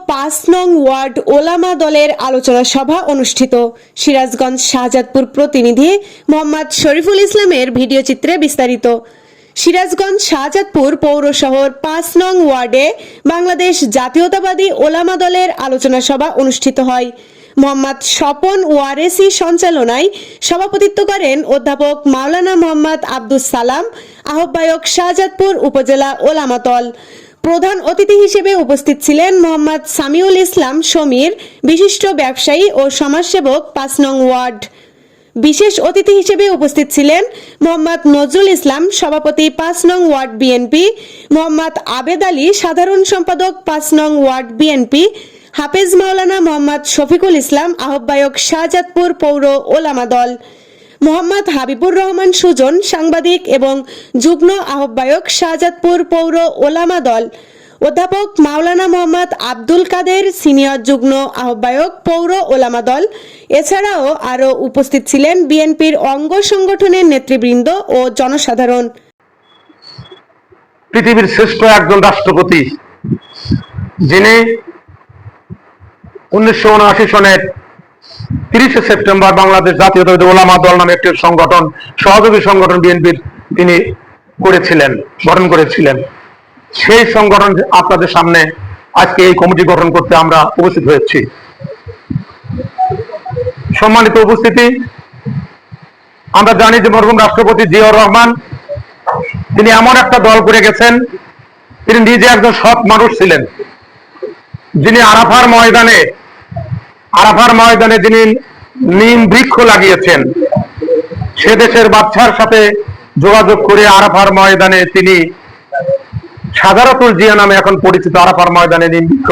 5 নং ওয়ার্ড ওলামা দলের আলোচনা সভা অনুষ্ঠিত। সিরাজগঞ্জ শাহজাদপুর প্রতিনিধি মোহাম্মদ শরীফুল ইসলামের ভিডিও চিত্রে বিস্তারিত। সিরাজগঞ্জ শাহজাদপুর পৌর শহর 5 নং ওয়ার্ডে বাংলাদেশ জাতীয়তাবাদী ওলামা দলের আলোচনা সভা অনুষ্ঠিত হয়। মোহাম্মদ স্বপন ওয়ারেসি সঞ্চালনায় সভাপতিত্ব করেন অধ্যাপক মাওলানা মোহাম্মদ আব্দুস সালাম, আহ্বায়ক শাহজাদপুর উপজেলা ওলামা দল। প্রধান অতিথি হিসেবে উপস্থিত ছিলেন মোহাম্মদ সামিউল ইসলাম সমীর, বিশিষ্ট ব্যবসায়ী ও সমাজসেবক 5 নং ওয়ার্ড। বিশেষ অতিথি হিসেবে উপস্থিত ছিলেন মোহাম্মদ নজরুল ইসলাম, সভাপতি 5 নং ওয়ার্ড বিএনপি, মোহাম্মদ আবেদ আলী, সাধারণ সম্পাদক 5 নং ওয়ার্ড বিএনপি, হাফেজ মাওলানা মোহাম্মদ শফিকুল ইসলাম, আহ্বায়ক শাহজাদপুর পৌর ওলামা দল, মোহাম্মদ হাবিবুর রহমান সুজন, সাংবাদিক এবং যুগ্ম আহ্বায়ক শাহজাদপুর পৌর ওলামা দল, অধ্যাপক মাওলানা মোহাম্মদ আব্দুল কাদের, সিনিয়র যুগ্ম আহ্বায়ক পৌর ওলামা দল। এছাড়াও আরও উপস্থিত ছিলেন বিএনপির অঙ্গ সংগঠনের নেতৃবৃন্দ ও জনসাধারণ। পৃথিবীর শ্রেষ্ঠ একজন রাষ্ট্রপতি, যিনি 1979 সনের 30 সেপ্টেম্বর বাংলাদেশ জাতীয়তাবাদী ওলামা দল নামে একটি সংগঠন, সহযোগী সংগঠন বিএনপির তিনি গঠন করেছিলেন। সেই সংগঠন আপনাদের সামনে আজকে এই কমিটি গঠন করতে আমরা উপস্থিত হয়েছি। সম্মানিত উপস্থিতি, আমরা জানি যে মরহুম রাষ্ট্রপতি জিয়াউর রহমান তিনি এমন একটা দল করে গেছেন, তিনি নিজে একজন সৎ মানুষ ছিলেন, যিনি আরাফার ময়দানে যিনি নিম বৃক্ষ লাগিয়েছেন। সে দেশের বাচ্চার সাথে যোগাযোগ করে আরাফার ময়দানে তিনি সাজারাতুল জিয়া নামে এখন পরিচিত আরাফার ময়দানে নিম বৃক্ষ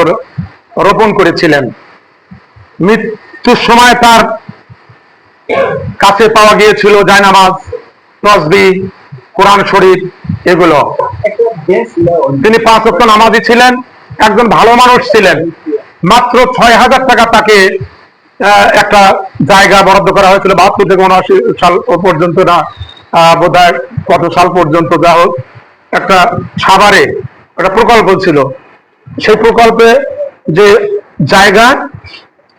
রোপণ করেছিলেন। মৃত্যুর সময় তার কাছে পাওয়া গিয়েছিল জায়নামাজ, তসবিহ, কোরআন শরীফ, এগুলো। তিনি 5 ওয়াক্ত নামাজি ছিলেন, একজন ভালো মানুষ ছিলেন। মাত্র 6,000 টাকা তাকে একটা জায়গা বরাদ্দ করা হয়েছিল 72 থেকে 79 সাল পর্যন্ত, না বোধহয় কত সাল পর্যন্ত, যা হোক একটা সাভারে একটা প্রকল্প ছিল। সেই প্রকল্পে যে জায়গা,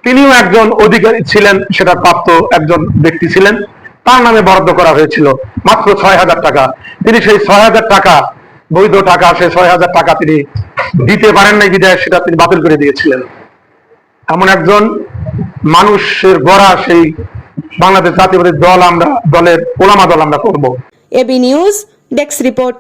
তিনিও একজন অধিকারী ছিলেন, সেটা প্রাপ্ত একজন ব্যক্তি ছিলেন, তার নামে বরাদ্দ করা হয়েছিল মাত্র 6,000 টাকা। তিনি সেই 6,000 টাকা, বৈধ টাকা, সেই 6,000 টাকা তিনি দিতে পারেন নাই বিধায় সেটা তিনি বাতিল করে দিয়েছিলেন। এমন একজন মানুষের গড়া সেই বাংলাদেশ জাতীয়তাবাদী দলের ওলামা দল আমরা করব। A B news desk report.